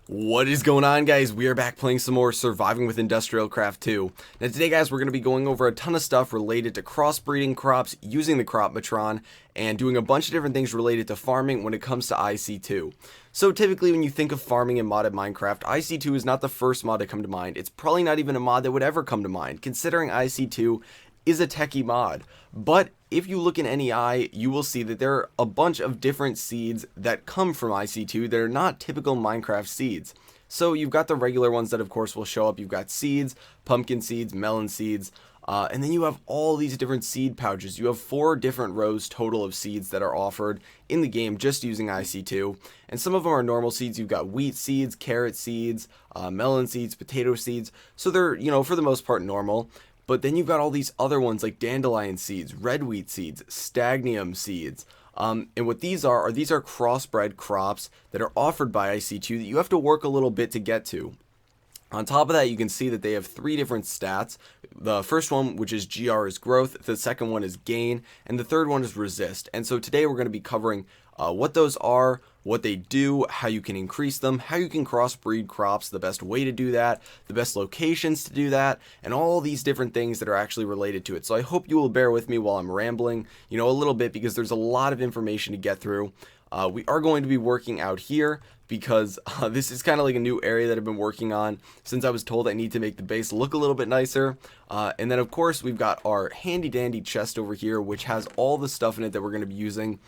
What is going on, guys? We are back playing some more Surviving with IndustrialCraft 2. Now today, guys, we're going to be going over a ton of stuff related to crossbreeding crops using the Crop-Matron and doing a bunch of different things related to farming when it comes to IC2. So typically when you think of farming in modded Minecraft, IC2 is not the first mod to come to mind. It's probably not even a mod that would ever come to mind, considering IC2 is a techie mod. But if you look in NEI, you will see that there are a bunch of different seeds that come from IC2 that are not typical Minecraft seeds. So you've got the regular ones that of course will show up. You've got seeds, pumpkin seeds, melon seeds, and then you have all these different seed pouches. You have 4 different rows total of seeds that are offered in the game just using IC2. And some of them are normal seeds. You've got wheat seeds, carrot seeds, melon seeds, potato seeds. So they're, for the most part normal. But then you've got all these other ones like dandelion seeds, red wheat seeds, stagnium seeds. And what these are crossbred crops that are offered by IC2 that you have to work a little bit to get to. On top of that, you can see that they have 3 different stats. The first one, which is GR, is growth. The second one is gain. And the third one is resist. And so today we're going to be covering what those are, what they do, how you can increase them, how you can crossbreed crops, the best way to do that, the best locations to do that, and all these different things that are actually related to it. So I hope you will bear with me while I'm rambling, a little bit, because there's a lot of information to get through. We are going to be working out here because this is kind of like a new area that I've been working on since I was told I need to make the base look a little bit nicer. And then of course we've got our handy dandy chest over here, which has all the stuff in it that we're going to be using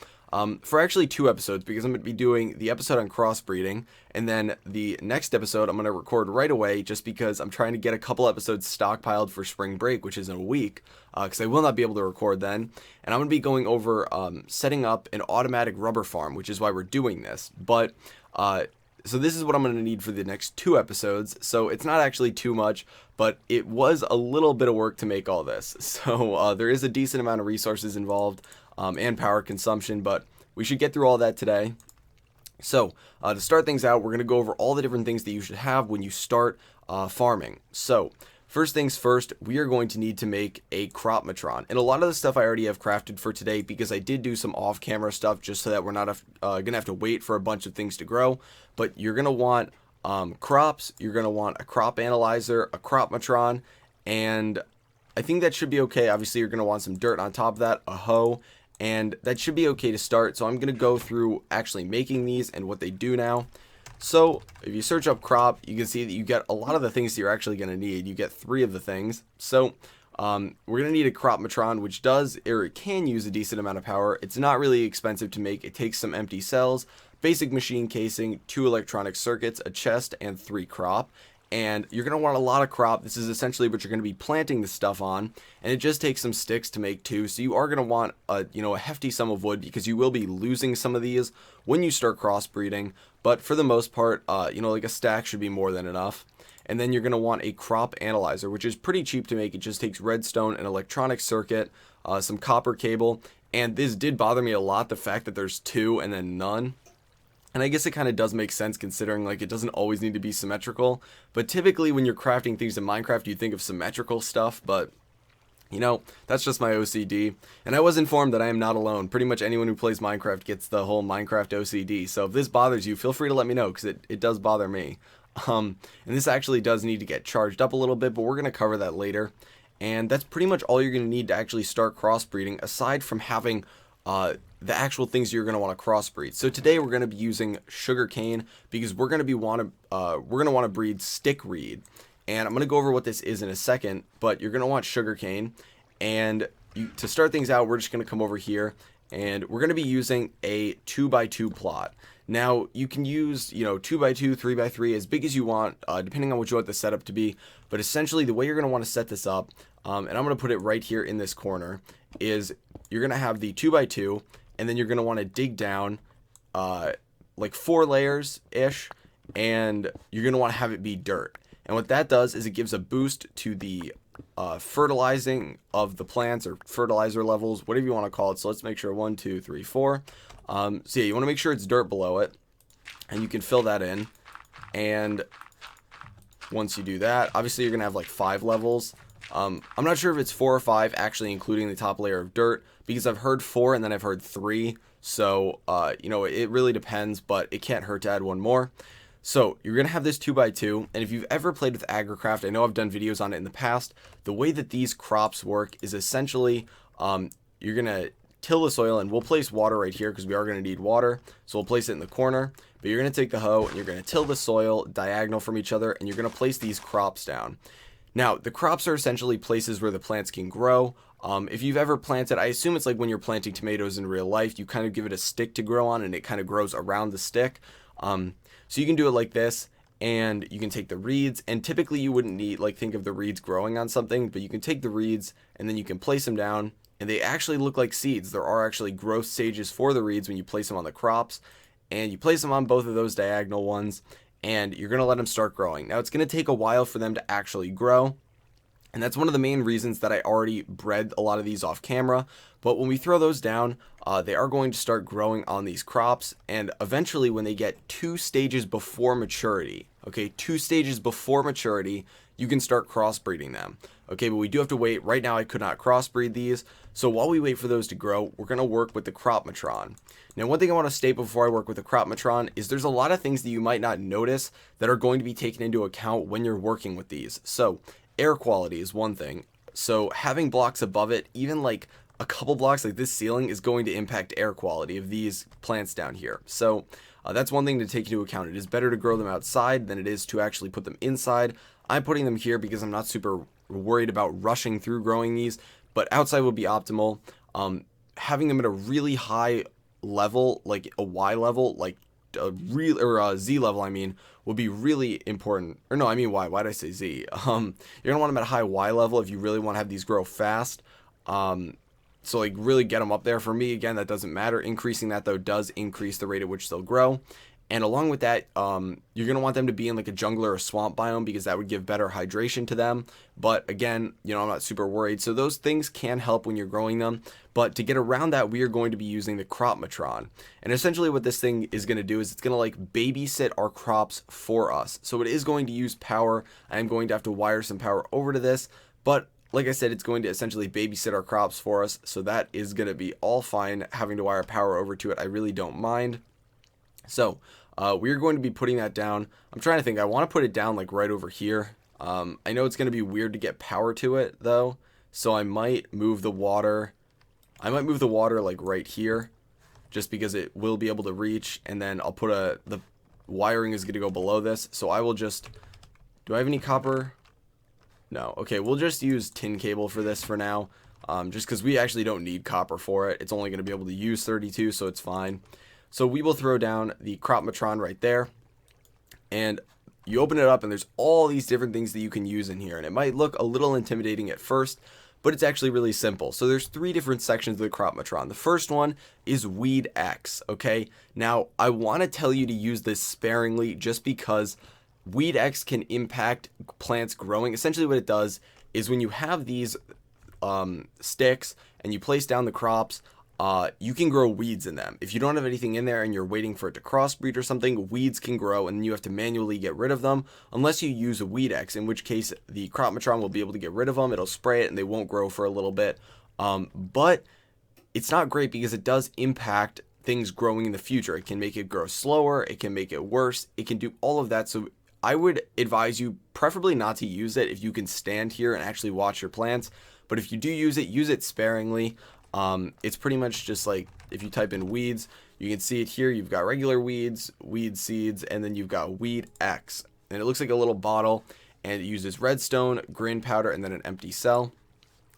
for actually 2 episodes, because I'm going to be doing the episode on crossbreeding, and then the next episode I'm going to record right away just because I'm trying to get a couple episodes stockpiled for spring break, which is in a week, because I will not be able to record then. And I'm going to be going over setting up an automatic rubber farm, which is why we're doing this. But so this is what I'm going to need for the next 2 episodes. So it's not actually too much, but it was a little bit of work to make all this. So there is a decent amount of resources involved and power consumption, but we should get through all that today. So to start things out, we're going to go over all the different things that you should have when you start farming. So first things first, we are going to need to make a Crop-Matron. And a lot of the stuff I already have crafted for today, because I did do some off-camera stuff just so that we're not going to have to wait for a bunch of things to grow. But you're going to want crops, you're going to want a crop analyzer, a Crop-Matron, and I think that should be okay. Obviously, you're going to want some dirt on top of that, a hoe, and that should be okay to start. So I'm going to go through actually making these and what they do now. So if you search up crop, you can see that you get a lot of the things that you're actually going to need. You get 3 of the things. So we're going to need a Crop-Matron, which it can use a decent amount of power. It's not really expensive to make. It takes some empty cells, basic machine casing, 2 electronic circuits, a chest, and 3 crop. And you're going to want a lot of crop. This is essentially what you're going to be planting the stuff on, and it just takes some sticks to make 2. So you are going to want a hefty sum of wood, because you will be losing some of these when you start crossbreeding. But for the most part, like a stack should be more than enough. And then you're going to want a crop analyzer, which is pretty cheap to make. It just takes redstone, an electronic circuit, some copper cable. And this did bother me a lot, the fact that there's 2 and then none. And I guess it kind of does make sense, considering like it doesn't always need to be symmetrical. But typically when you're crafting things in Minecraft, you think of symmetrical stuff, but that's just my OCD. And I was informed that I am not alone. Pretty much anyone who plays Minecraft gets the whole Minecraft OCD. So if this bothers you, feel free to let me know, because it does bother me. And this actually does need to get charged up a little bit, but we're going to cover that later. And that's pretty much all you're going to need to actually start crossbreeding, aside from having the actual things you're going to want to crossbreed. So today we're going to be using sugarcane, because we're going to want to breed stickweed. And I'm going to go over what this is in a second, but you're going to want sugarcane. And to start things out, we're just going to come over here, and we're going to be using a 2x2 plot. Now you can use 2x2, 3x3, as big as you want, depending on what you want the setup to be. But essentially the way you're going to want to set this up, and I'm going to put it right here in this corner, is you're going to have the 2x2, and then you're going to want to dig down like 4 layers ish, and you're going to want to have it be dirt. And what that does is it gives a boost to the fertilizing of the plants, or fertilizer levels, whatever you want to call it. So let's make sure 1, 2, 3, 4. So yeah, you want to make sure it's dirt below it, and you can fill that in. And once you do that, obviously you're going to have like 5 levels. I'm not sure if it's 4 or 5, actually including the top layer of dirt, because I've heard 4 and then I've heard 3. So, it really depends, but it can't hurt to add 1 more. So you're going to have this 2x2, and if you've ever played with AgriCraft, I know I've done videos on it in the past, the way that these crops work is essentially you're going to till the soil, and we'll place water right here because we are going to need water, so we'll place it in the corner, but you're going to take the hoe and you're going to till the soil diagonal from each other, and you're going to place these crops down. Now, the crops are essentially places where the plants can grow. If you've ever planted, I assume it's like when you're planting tomatoes in real life, you kind of give it a stick to grow on and it kind of grows around the stick. So you can do it like this, and you can take the reeds, and typically you wouldn't need, like, think of the reeds growing on something, but you can take the reeds and then you can place them down, and they actually look like seeds. There are actually growth stages for the reeds when you place them on the crops, and you place them on both of those diagonal ones, and you're going to let them start growing. Now, it's going to take a while for them to actually grow, and that's one of the main reasons that I already bred a lot of these off camera. But when we throw those down, they are going to start growing on these crops, and eventually when they get 2 stages before maturity, okay, 2 stages before maturity, you can start crossbreeding them. Okay, but we do have to wait. Right now I could not crossbreed these, so while we wait for those to grow, we're going to work with the Crop-Matron. Now, one thing I want to state before I work with the Crop-Matron is there's a lot of things that you might not notice that are going to be taken into account when you're working with these. So air quality is one thing. So having blocks above it, even like a couple blocks like this ceiling, is going to impact air quality of these plants down here. So that's one thing to take into account. It is better to grow them outside than it is to actually put them inside. I'm putting them here because I'm not super worried about rushing through growing these, but outside would be optimal. Having them at a really high level, like a Y level, like a Z level, I mean, would be really important. Or no, I mean Y. Why did I say Z? You're gonna want them at a high Y level if you really want to have these grow fast. So like really get them up there. For me, again, that doesn't matter. Increasing that though does increase the rate at which they'll grow. And along with that, you're going to want them to be in like a jungle or a swamp biome because that would give better hydration to them. But again, you know, I'm not super worried. So those things can help when you're growing them. But to get around that, we are going to be using the Crop-Matron. And essentially what this thing is going to do is it's going to like babysit our crops for us. So it is going to use power. I am going to have to wire some power over to this. But like I said, it's going to essentially babysit our crops for us. So that is going to be all fine. Having to wire power over to it, I really don't mind. So we're going to be putting that down. I'm trying to think. I want to put it down like right over here. I know it's going to be weird to get power to it though, so I might move the water. I might move the water like right here, just because it will be able to reach. And then I'll put the wiring is going to go below this. So I will just. Do I have any copper? No. Okay, we'll just use tin cable for this for now, just because we actually don't need copper for it. It's only going to be able to use 32, so it's fine. So we will throw down the Crop-Matron right there, and you open it up and there's all these different things that you can use in here, and it might look a little intimidating at first, but it's actually really simple. So there's 3 different sections of the Crop-Matron. The first one is Weed X, okay? Now, I want to tell you to use this sparingly just because Weed X can impact plants growing. Essentially what it does is when you have these sticks and you place down the crops, you can grow weeds in them. If you don't have anything in there and you're waiting for it to crossbreed or something, weeds can grow and you have to manually get rid of them unless you use a Weed X, in which case the Crop-Matron will be able to get rid of them. It'll spray it and they won't grow for a little bit. But it's not great because it does impact things growing in the future. It can make it grow slower. It can make it worse. It can do all of that. So I would advise you preferably not to use it if you can stand here and actually watch your plants. But if you do use it sparingly. It's pretty much just like if you type in weeds, you can see it here. You've got regular weeds, weed seeds, and then you've got Weed X. And it looks like a little bottle, and it uses redstone, green powder, and then an empty cell.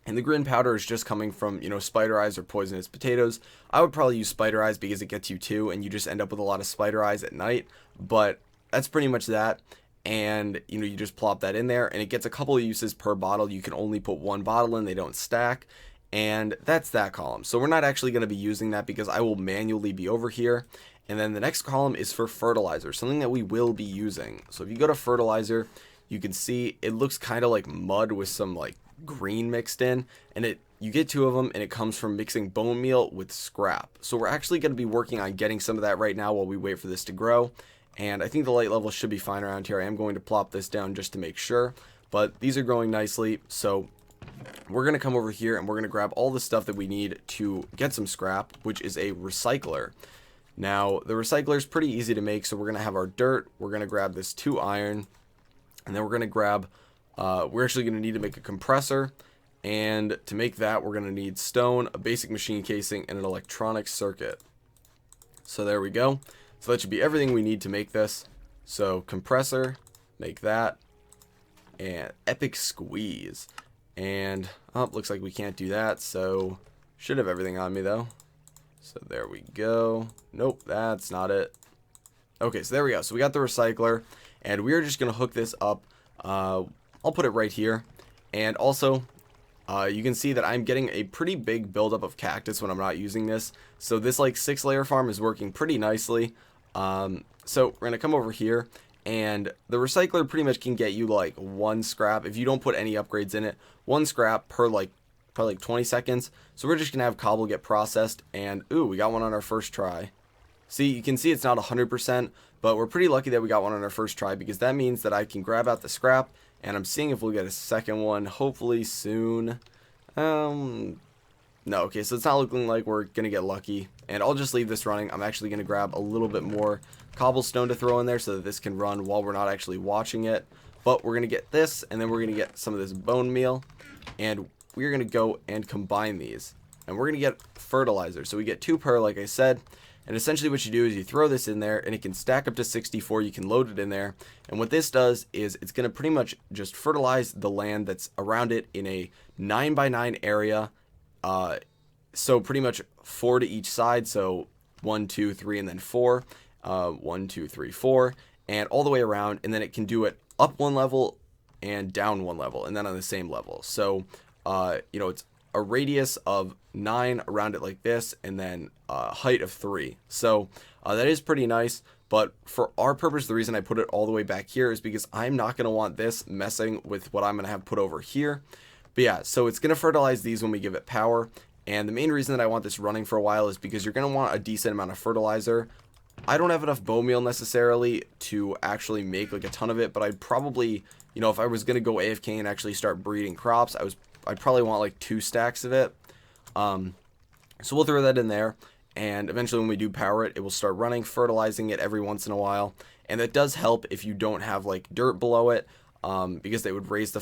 And the green powder is just coming from, you know, spider eyes or poisonous potatoes. I would probably use spider eyes because it gets you 2, and you just end up with a lot of spider eyes at night. But that's pretty much that. And, you know, you just plop that in there, and it gets a couple of uses per bottle. You can only put 1 bottle in. They don't stack. And that's that column. So we're not actually going to be using that because I will manually be over here. And then the next column is for fertilizer, something that we will be using. So if you go to fertilizer, you can see it looks kind of like mud with some like green mixed in. And you get 2 of them, and it comes from mixing bone meal with scrap. So we're actually going to be working on getting some of that right now while we wait for this to grow. And I think the light level should be fine around here. I am going to plop this down just to make sure. But these are growing nicely. So we're going to come over here and we're going to grab all the stuff that we need to get some scrap, which is a recycler. Now, the recycler is pretty easy to make, so we're going to have our dirt, we're going to grab this 2 iron, and then we're going to grab, we're actually going to need to make a compressor, and to make that, we're going to need stone, a basic machine casing, and an electronic circuit. So there we go. So that should be everything we need to make this. So compressor, make that, and epic squeeze. And, oh, looks like we can't do that, so should have everything on me though. So there we go. Nope, that's not it. Okay, so there we go. So we got the recycler, and we're just going to hook this up. I'll put it right here. And also, you can see that I'm getting a pretty big buildup of cactus when I'm not using this. So this like 6-layer farm is working pretty nicely. So we're going to come over here, and the recycler pretty much can get you like 1 scrap. If you don't put any upgrades in it, 1 scrap per like probably like 20 seconds. So we're just going to have cobble get processed, and ooh, we got one on our first try. See, you can see it's not 100%, but we're pretty lucky that we got one on our first try, because that means that I can grab out the scrap, and I'm seeing if we'll get a second one hopefully soon. No, okay, so it's not looking like we're going to get lucky, and I'll just leave this running. I'm actually going to grab a little bit more cobblestone to throw in there so that this can run while we're not actually watching it. But we're going to get this, and then we're going to get some of this bone meal, and we're going to go and combine these, and we're going to get fertilizer. So we get 2 per, like I said, and essentially what you do is you throw this in there, and it can stack up to 64. You can load it in there, and what this does is it's going to pretty much just fertilize the land that's around it in a 9x9 area. So pretty much 4 to each side, so 1, 2, 3, and then 4. 1, 2, 3, 4, and all the way around, and then it can do it up 1 level and down 1 level, and then on the same level. So you know, it's a radius of 9 around it like this, and then height of 3. So that is pretty nice, but for our purpose, the reason I put it all the way back here is because I'm not going to want this messing with what I'm going to have put over here. But yeah, so it's going to fertilize these when we give it power, and the main reason that I want this running for a while is because you're going to want a decent amount of fertilizer. I don't have enough bone meal necessarily to actually make like a ton of it, but I'd probably, you know, if I was going to go AFK and actually start breeding crops, I'd probably want like 2 stacks of it. So we'll throw that in there, and eventually when we do power it, it will start running, fertilizing it every once in a while. And that does help if you don't have like dirt below it, because they would raise the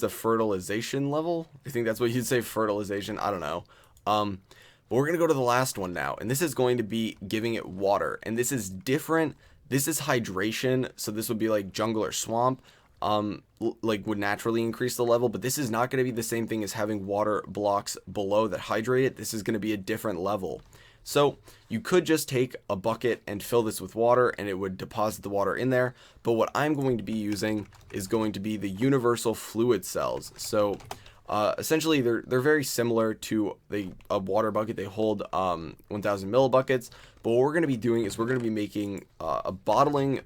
fertilization level. I think that's what you'd say, fertilization. I don't know. But we're going to go to the last one now, and this is going to be giving it water, and this is different. This is hydration, so this would be like jungle or swamp, like would naturally increase the level, but this is not going to be the same thing as having water blocks below that hydrate it. This is going to be a different level. So you could just take a bucket and fill this with water, and it would deposit the water in there, but what I'm going to be using is going to be the universal fluid cells. So essentially they're very similar to a water bucket. They hold 1000 millibuckets, but what we're going to be doing is we're going to be making I think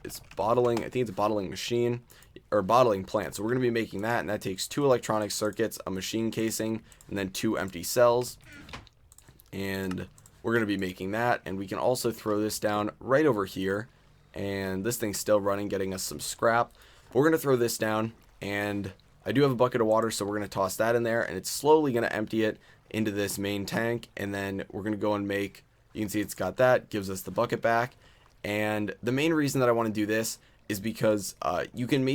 it's a bottling machine or bottling plant. So we're going to be making that, and that takes 2 electronic circuits, a machine casing, and then 2 empty cells. And we're going to be making that, and we can also throw this down right over here, and this thing's still running, getting us some scrap. We're going to throw this down, and I do have a bucket of water, so we're going to toss that in there, and it's slowly going to empty it into this main tank, and then we're going to go and make, you can see it's got that, gives us the bucket back. And the main reason that I want to do this is because you can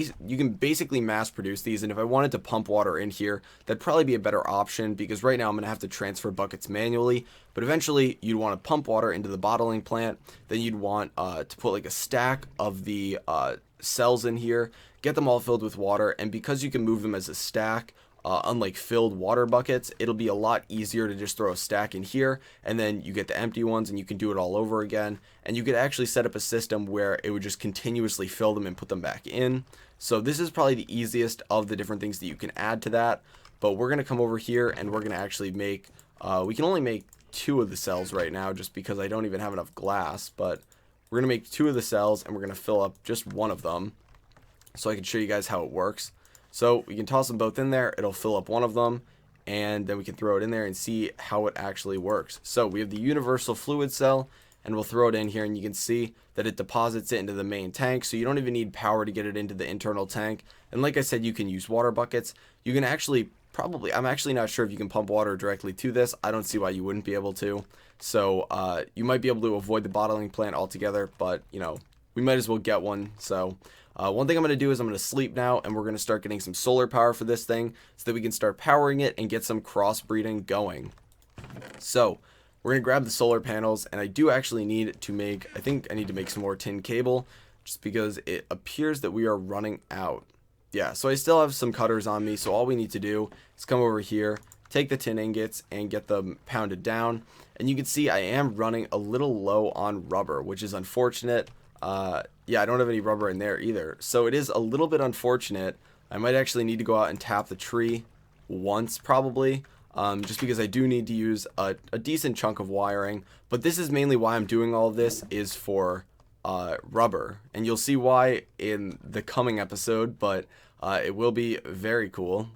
basically mass produce these, and if I wanted to pump water in here, that'd probably be a better option, because right now I'm going to have to transfer buckets manually, but eventually you'd want to pump water into the bottling plant. Then you'd want to put like a stack of the cells in here, get them all filled with water, and because you can move them as a stack, unlike filled water buckets, it'll be a lot easier to just throw a stack in here, and then you get the empty ones, and you can do it all over again. And you could actually set up a system where it would just continuously fill them and put them back in. So this is probably the easiest of the different things that you can add to that. But we're going to come over here, and we're going to actually make, we can only make 2 of the cells right now just because I don't even have enough glass, but we're going to make 2 of the cells, and we're going to fill up just 1 of them so I can show you guys how it works. So we can toss them both in there, it'll fill up 1 of them, and then we can throw it in there and see how it actually works. So we have the universal fluid cell, and we'll throw it in here, and you can see that it deposits it into the main tank, so you don't even need power to get it into the internal tank. And like I said, you can use water buckets. You can actually probably, I'm actually not sure if you can pump water directly to this. I don't see why you wouldn't be able to. So you might be able to avoid the bottling plant altogether, but you know, we might as well get one. So one thing I'm going to do is I'm going to sleep now, and we're going to start getting some solar power for this thing so that we can start powering it and get some crossbreeding going. So we're going to grab the solar panels, and I do actually need to make, I think I need to make some more tin cable just because it appears that we are running out. Yeah, so I still have some cutters on me, so all we need to do is come over here, take the tin ingots, and get them pounded down. And you can see I am running a little low on rubber, which is unfortunate. Yeah, I don't have any rubber in there either. So it is a little bit unfortunate. I might actually need to go out and tap the tree once probably, just because I do need to use a decent chunk of wiring. But this is mainly why I'm doing all of this, is for rubber. And you'll see why in the coming episode, but it will be very cool.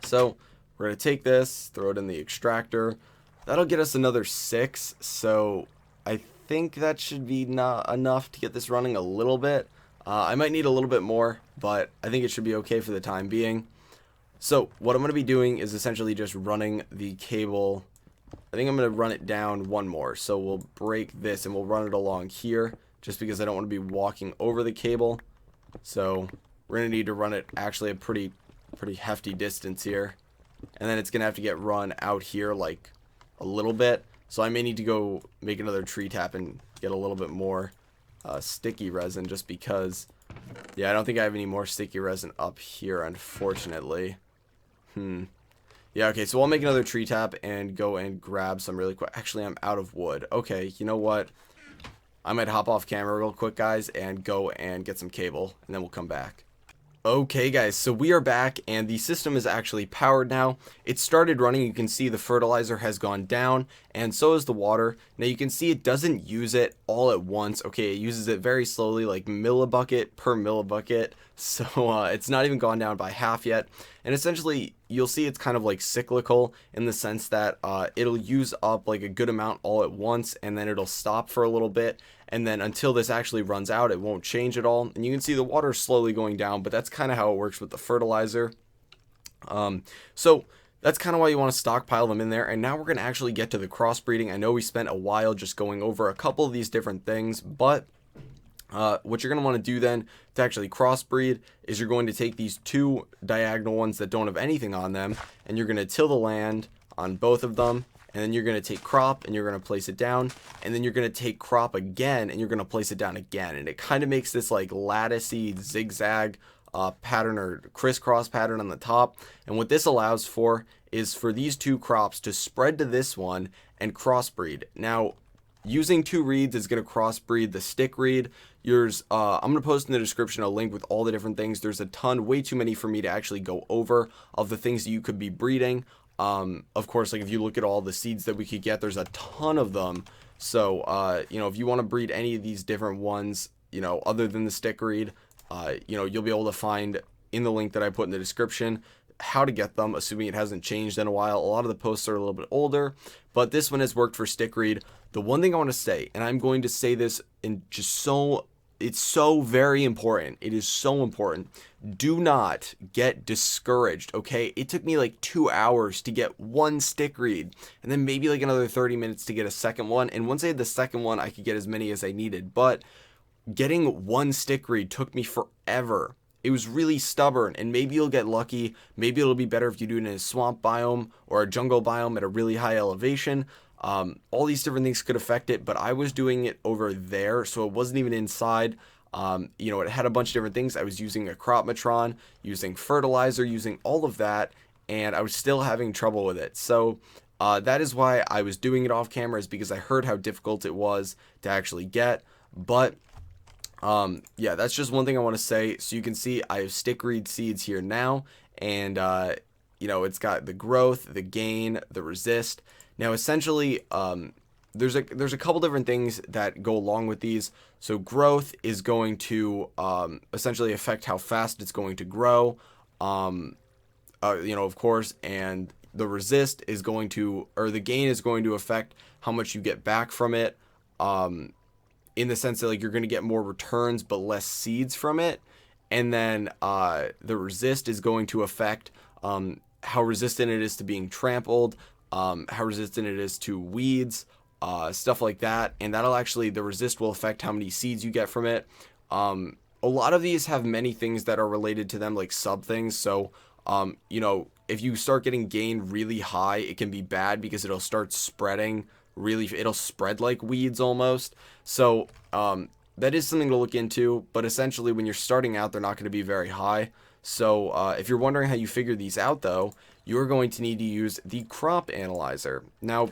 So we're going to take this, throw it in the extractor. That'll get us another 6, so I think that should be not enough to get this running a little bit. I might need a little bit more, but I think it should be okay for the time being. So what I'm going to be doing is essentially just running the cable. I think I'm going to run it down one more. So we'll break this and we'll run it along here, just because I don't want to be walking over the cable. So we're going to need to run it actually a pretty hefty distance here. And then it's going to have to get run out here like a little bit. So I may need to go make another tree tap and get a little bit more sticky resin, just because, yeah, I don't think I have any more sticky resin up here, unfortunately. Yeah, okay, so I'll make another tree tap and go and grab some really quick. Actually, I'm out of wood. Okay, you know what? I might hop off camera real quick, guys, and go and get some cable, and then we'll come back. Okay guys, so we are back, and the system is actually powered now. It started running. You can see the fertilizer has gone down, and so is the water. Now you can see it doesn't use it all at once. Okay, it uses it very slowly, like millibucket per millibucket. So it's not even gone down by half yet. And essentially, you'll see it's kind of like cyclical in the sense that it'll use up like a good amount all at once, and then it'll stop for a little bit. And then until this actually runs out, it won't change at all. And you can see the water slowly going down, but that's kind of how it works with the fertilizer. So that's kind of why you want to stockpile them in there. And now we're going to actually get to the crossbreeding. I know we spent a while just going over a couple of these different things, but what you're going to want to do then to actually crossbreed is you're going to take these two diagonal ones that don't have anything on them, and you're going to till the land on both of them. And then you're going to take crop and you're going to place it down, and then you're going to take crop again and you're going to place it down again. And it kind of makes this like latticey zigzag pattern or crisscross pattern on the top. And what this allows for is for these two crops to spread to this one and crossbreed. Now, using two reeds is going to crossbreed the stick reed. I'm going to post in the description a link with all the different things. There's a ton, way too many for me to actually go over, of the things that you could be breeding. Of course, like if you look at all the seeds that we could get, there's a ton of them. So, you know, if you want to breed any of these different ones, you know, other than the stick reed, you know, you'll be able to find in the link that I put in the description how to get them, assuming it hasn't changed in a while. A lot of the posts are a little bit older, but this one has worked for stick reed. The one thing I want to say, and I'm going to say this in just it's so very important. It is so important. Do not get discouraged, okay? It took me like 2 hours to get one stick reed, and then maybe like another 30 minutes to get a second one. And once I had the second one, I could get as many as I needed. But getting one stick reed took me forever. It was really stubborn, and maybe you'll get lucky. Maybe it'll be better if you do it in a swamp biome or a jungle biome at a really high elevation. All these different things could affect it, but I was doing it over there, so it wasn't even inside. You know, it had a bunch of different things. I was using a Crop-Matron, using fertilizer, using all of that, and I was still having trouble with it. So that is why I was doing it off camera, is because I heard how difficult it was to actually get. But yeah, that's just one thing I want to say. So you can see I have stick reed seeds here now, and you know, it's got the growth, the gain, the resist. Now, essentially, there's a couple different things that go along with these. So growth is going to essentially affect how fast it's going to grow, you know, of course, and the resist is going to, or the gain is going to affect how much you get back from it, in the sense that like you're going to get more returns but less seeds from it. And then the resist is going to affect how resistant it is to being trampled, how resistant it is to weeds, stuff like that. And that'll actually, the resist will affect how many seeds you get from it. A lot of these have many things that are related to them, like sub things. So, you know, if you start getting gain really high, it can be bad because it'll start spreading it'll spread like weeds almost. So, that is something to look into, but essentially when you're starting out, they're not going to be very high. So, if you're wondering how you figure these out though, you're going to need to use the crop analyzer. Now,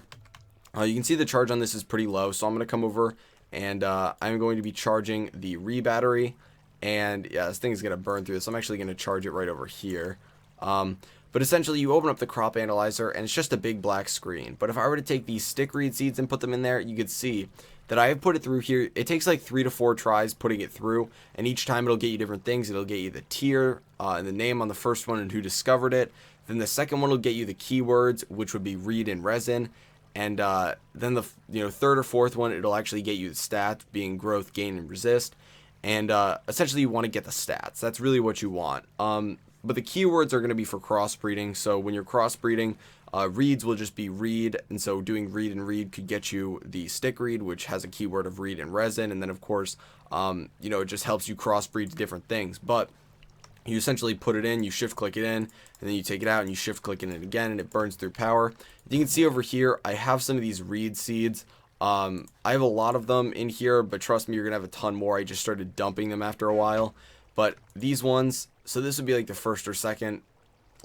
you can see the charge on this is pretty low, so I'm going to come over and I'm going to be charging the battery. And yeah, this thing is going to burn through this. I'm actually going to charge it right over here. But essentially you open up the crop analyzer and it's just a big black screen. But if I were to take these stickweed seeds and put them in there, you could see that I have put it through here. It takes like 3 to 4 tries putting it through, and each time it'll get you different things. It'll get you the tier and the name on the first one and who discovered it. Then the second one will get you the keywords, which would be reed and resin. And then the third or fourth one, it'll actually get you the stats, being growth, gain, and resist. And essentially you want to get the stats. That's really what you want. But the keywords are going to be for crossbreeding. So when you're crossbreeding, reeds will just be reed. And so doing reed and reed could get you the stick reed, which has a keyword of reed and resin. And then of course, it just helps you crossbreed different things. But you essentially put it in, you shift click it in, and then you take it out and you shift click it in again, and it burns through power. You can see over here, I have some of these reed seeds. I have a lot of them in here, but trust me, you're gonna have a ton more. I just started dumping them after a while. But these ones, so this would be like the first or second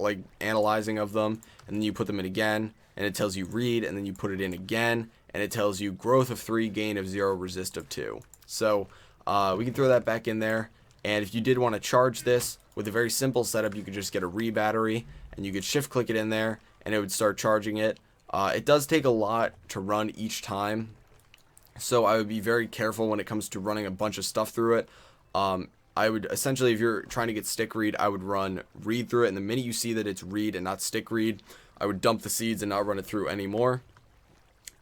like analyzing of them, and then you put them in again, and it tells you reed, and then you put it in again, and it tells you growth of 3, gain of 0, resist of 2. So we can throw that back in there. And if you did want to charge this with a very simple setup, you could just get a battery and you could shift click it in there and it would start charging it. It does take a lot to run each time, so I would be very careful when it comes to running a bunch of stuff through it. I would essentially, if you're trying to get stick reed, I would run reed through it, and the minute you see that it's reed and not stick reed, I would dump the seeds and not run it through anymore.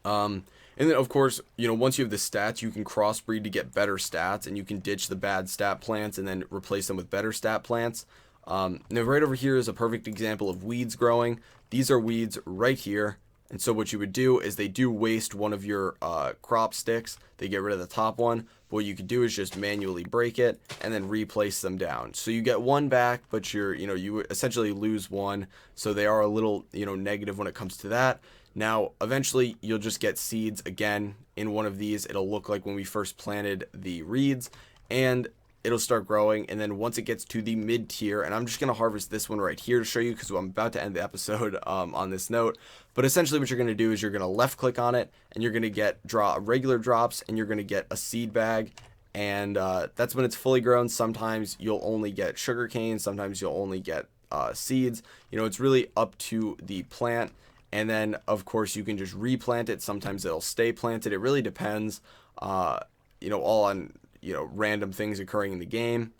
And then, of course, once you have the stats, you can crossbreed to get better stats, and you can ditch the bad stat plants and then replace them with better stat plants. Now, right over here is a perfect example of weeds growing. These are weeds right here. And so what you would do is they do waste one of your crop sticks. They get rid of the top one. But what you could do is just manually break it and then replace them down. So you get one back, but you essentially lose one. So they are a little, negative when it comes to that. Now, eventually, you'll just get seeds again in one of these. It'll look like when we first planted the reeds, and it'll start growing. And then once it gets to the mid tier, and I'm just going to harvest this one right here to show you because I'm about to end the episode on this note. But essentially what you're going to do is you're going to left click on it, and you're going to get regular drops, and you're going to get a seed bag. And that's when it's fully grown. Sometimes you'll only get sugarcane. Sometimes you'll only get seeds. It's really up to the plant. And then, of course, you can just replant it. Sometimes it'll stay planted. It really depends, all on, random things occurring in the game.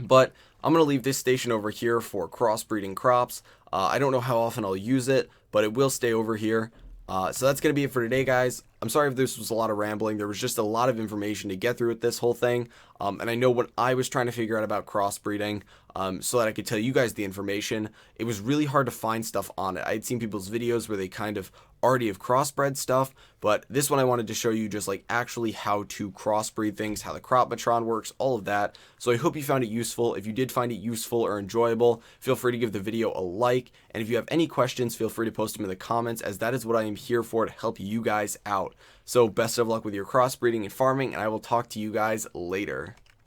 But I'm going to leave this station over here for crossbreeding crops. I don't know how often I'll use it, but it will stay over here. So that's going to be it for today, guys. I'm sorry if this was a lot of rambling. There was just a lot of information to get through with this whole thing. And I know when I was trying to figure out about crossbreeding, so that I could tell you guys the information, it was really hard to find stuff on it. I had seen people's videos where they kind of already have crossbred stuff, but this one I wanted to show you just like actually how to crossbreed things, how the Crop-Matron works, all of that. So I hope you found it useful. If you did find it useful or enjoyable, feel free to give the video a like. And if you have any questions, feel free to post them in the comments, as that is what I am here for, to help you guys out. So best of luck with your crossbreeding and farming, and I will talk to you guys later.